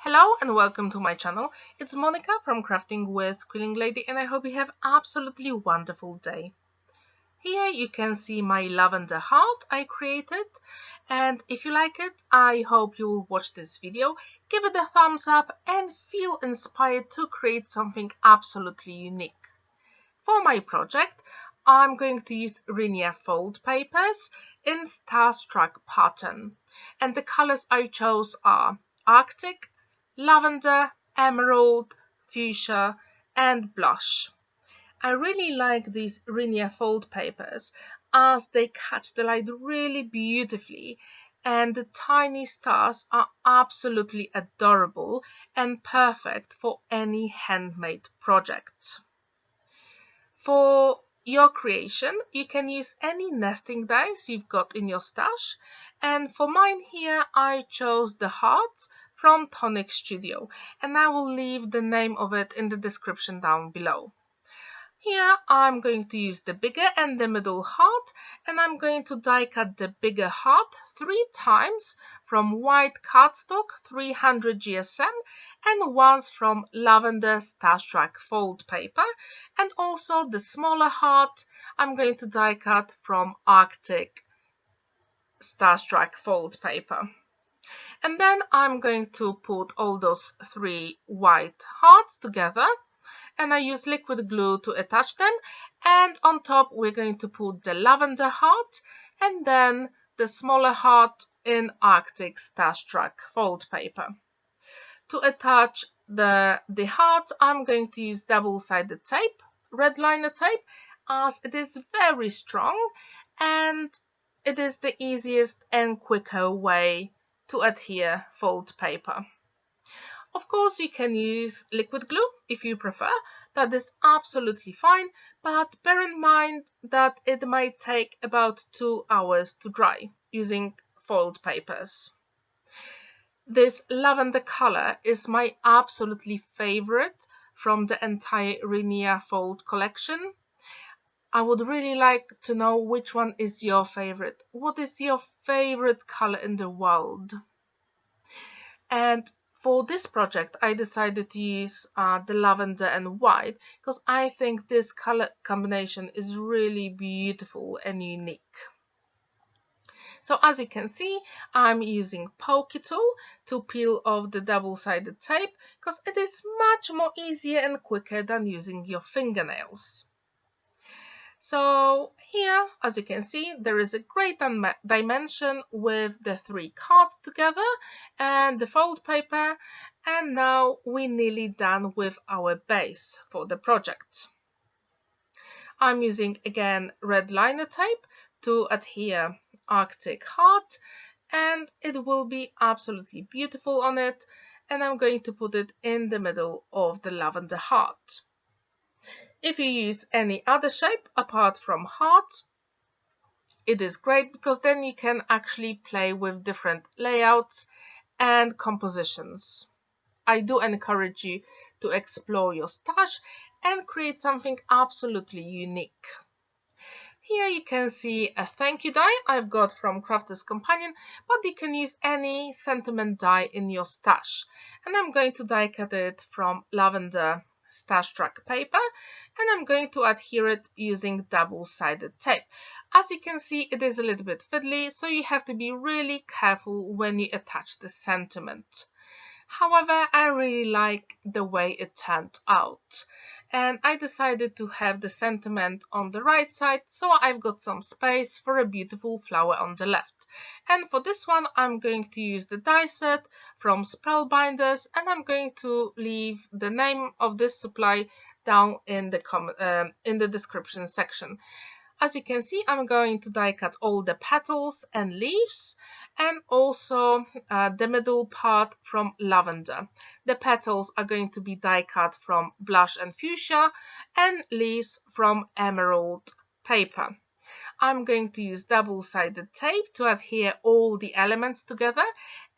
Hello and welcome to my channel. It's Monica from Crafting with Quilling Lady and I hope you have absolutely wonderful day. Here you can see my lavender heart I created, and if you like it, I hope you will watch this video, give it a thumbs up and feel inspired to create something absolutely unique. For my project, I'm going to use Rinea fold papers in Starstruck pattern, and the colors I chose are Arctic, Lavender, Emerald, Fuchsia and Blush. I really like these Rinea fold papers as they catch the light really beautifully, and the tiny stars are absolutely adorable and perfect for any handmade project. For your creation, you can use any nesting dies you've got in your stash, and for mine here I chose the hearts from Tonic Studio, and I will leave the name of it in the description down below. Here I'm going to use the bigger and the middle heart, and I'm going to die cut the bigger heart 3 times from white cardstock 300 GSM and once from lavender Starstruck fold paper, and also the smaller heart I'm going to die cut from Arctic Starstruck fold paper. And then I'm going to put all those 3 white hearts together, and I use liquid glue to attach them, and on top we're going to put the lavender heart and then the smaller heart in Arctic Starstruck fold paper. To attach the heart, I'm going to use double-sided tape, red liner tape, as it is very strong and it is the easiest and quicker way to adhere fold paper. Of course, you can use liquid glue if you prefer, that is absolutely fine, but bear in mind that it might take about 2 hours to dry using foiled papers. This lavender color is my absolutely favorite from the entire Rinea fold collection. I would really like to know which one is your favorite. What is your favorite color in the world? And for this project, I decided to use the lavender and white because I think this color combination is really beautiful and unique. So as you can see, I'm using Pokey tool to peel off the double-sided tape because it is much more easier and quicker than using your fingernails. So here, as you can see, there is a great dimension with the 3 cards together and the fold paper, and now we're nearly done with our base for the project. I'm using again red liner tape to adhere Arctic heart, and it will be absolutely beautiful on it, and I'm going to put it in the middle of the lavender heart. If you use any other shape apart from heart, it is great because then you can actually play with different layouts and compositions. I do encourage you to explore your stash and create something absolutely unique. Here you can see a thank you die I've got from Crafter's Companion, but you can use any sentiment die in your stash. And I'm going to die cut it from lavender Starstruck paper, and I'm going to adhere it using double-sided tape. As you can see, it is a little bit fiddly, so you have to be really careful when you attach the sentiment. However, I really like the way it turned out, and I decided to have the sentiment on the right side, so I've got some space for a beautiful flower on the left. And for this one, I'm going to use the die set from Spellbinders, and I'm going to leave the name of this supply down in the description section. As you can see, I'm going to die cut all the petals and leaves, and also the middle part from lavender. The petals are going to be die cut from blush and fuchsia, and leaves from emerald paper. I'm going to use double-sided tape to adhere all the elements together,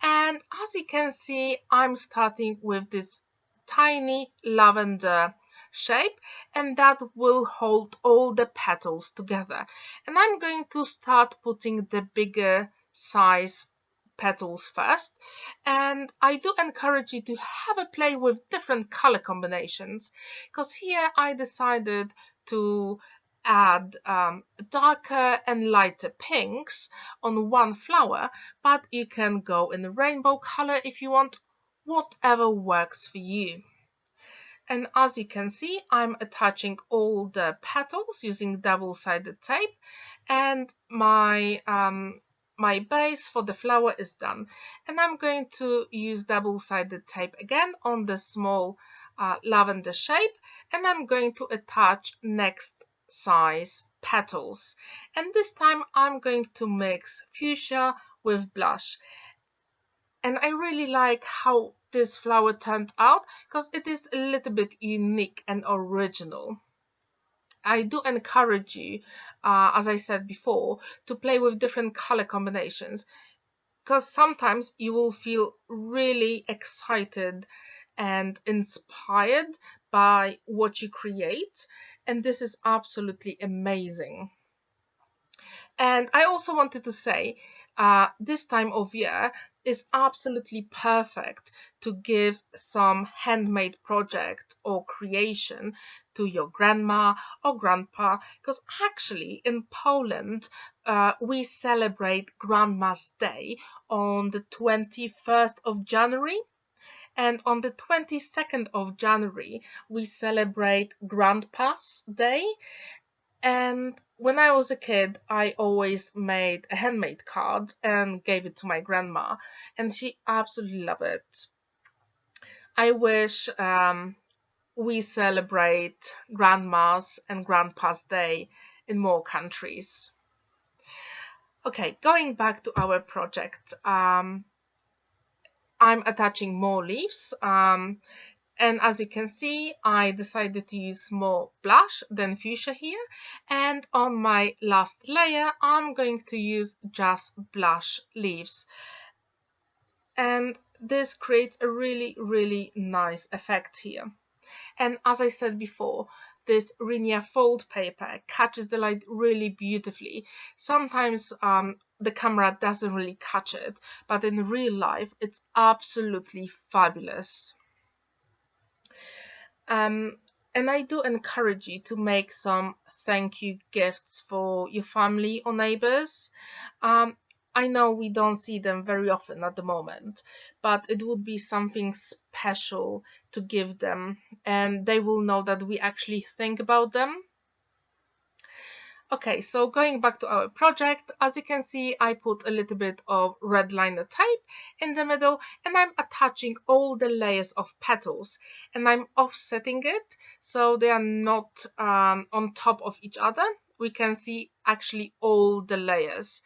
and as you can see, I'm starting with this tiny lavender shape, and that will hold all the petals together. And I'm going to start putting the bigger size petals first, and I do encourage you to have a play with different color combinations, because here I decided to add darker and lighter pinks on one flower, but you can go in a rainbow color if you want, whatever works for you. And as you can see, I'm attaching all the petals using double-sided tape, and my base for the flower is done. And I'm going to use double-sided tape again on the small lavender shape, and I'm going to attach next size petals. And this time I'm going to mix fuchsia with blush. And I really like how this flower turned out, because it is a little bit unique and original. I do encourage you, as I said before, to play with different color combinations, because sometimes you will feel really excited and inspired by what you create, and this is absolutely amazing. And I also wanted to say, this time of year is absolutely perfect to give some handmade project or creation to your grandma or grandpa, because actually in Poland we celebrate Grandma's Day on the 21st of January. And on the 22nd of January, we celebrate Grandpa's Day. And when I was a kid, I always made a handmade card and gave it to my grandma, and she absolutely loved it. I wish we celebrate Grandma's and Grandpa's Day in more countries. Okay, going back to our project, I'm attaching more leaves. And as you can see, I decided to use more blush than fuchsia here. And on my last layer, I'm going to use just blush leaves. And this creates a really, really nice effect here. And as I said before, this Rinea fold paper catches the light really beautifully. Sometimes the camera doesn't really catch it, but in real life, it's absolutely fabulous. And I do encourage you to make some thank you gifts for your family or neighbors. I know we don't see them very often at the moment, but it would be something special to give them, and they will know that we actually think about them. Okay, so going back to our project, as you can see, I put a little bit of red liner tape in the middle, and I'm attaching all the layers of petals, and I'm offsetting it so they are not on top of each other. We can see actually all the layers.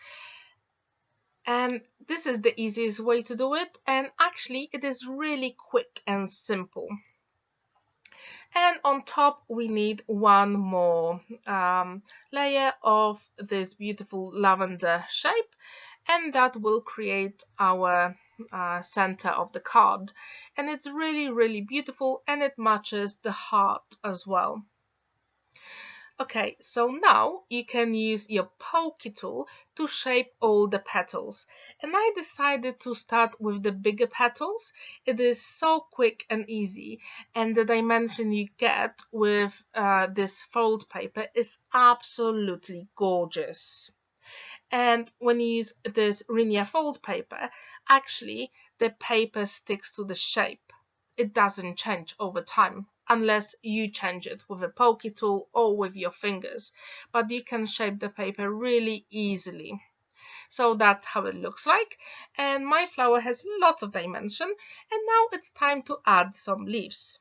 And this is the easiest way to do it, and actually it is really quick and simple. And on top we need one more layer of this beautiful lavender shape, and that will create our center of the card. And it's really, really beautiful, and it matches the heart as well. Okay, so now you can use your pokey tool to shape all the petals. And I decided to start with the bigger petals. It is so quick and easy, and the dimension you get with this fold paper is absolutely gorgeous. And when you use this Rinea fold paper, actually the paper sticks to the shape. It doesn't change over time, unless you change it with a pokey tool or with your fingers, but you can shape the paper really easily. So that's how it looks like, and my flower has lots of dimension, and now it's time to add some leaves.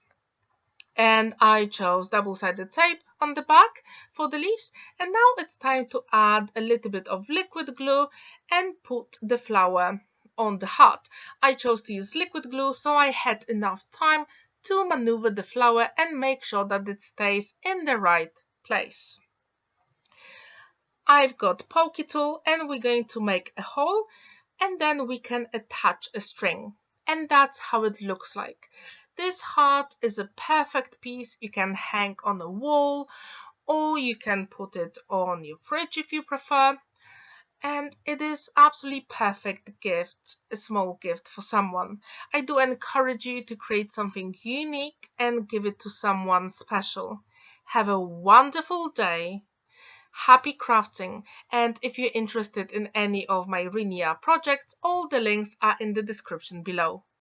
And I chose double-sided tape on the back for the leaves, and now it's time to add a little bit of liquid glue and put the flower on the heart. I chose to use liquid glue so I had enough time to maneuver the flower and make sure that it stays in the right place. I've got pokey tool, and we're going to make a hole, and then we can attach a string, and that's how it looks like. This heart is a perfect piece you can hang on a wall, or you can put it on your fridge if you prefer. And it is absolutely perfect gift, a small gift for someone. I do encourage you to create something unique and give it to someone special. Have a wonderful day. Happy crafting, and if you're interested in any of my Rinea projects, all the links are in the description below.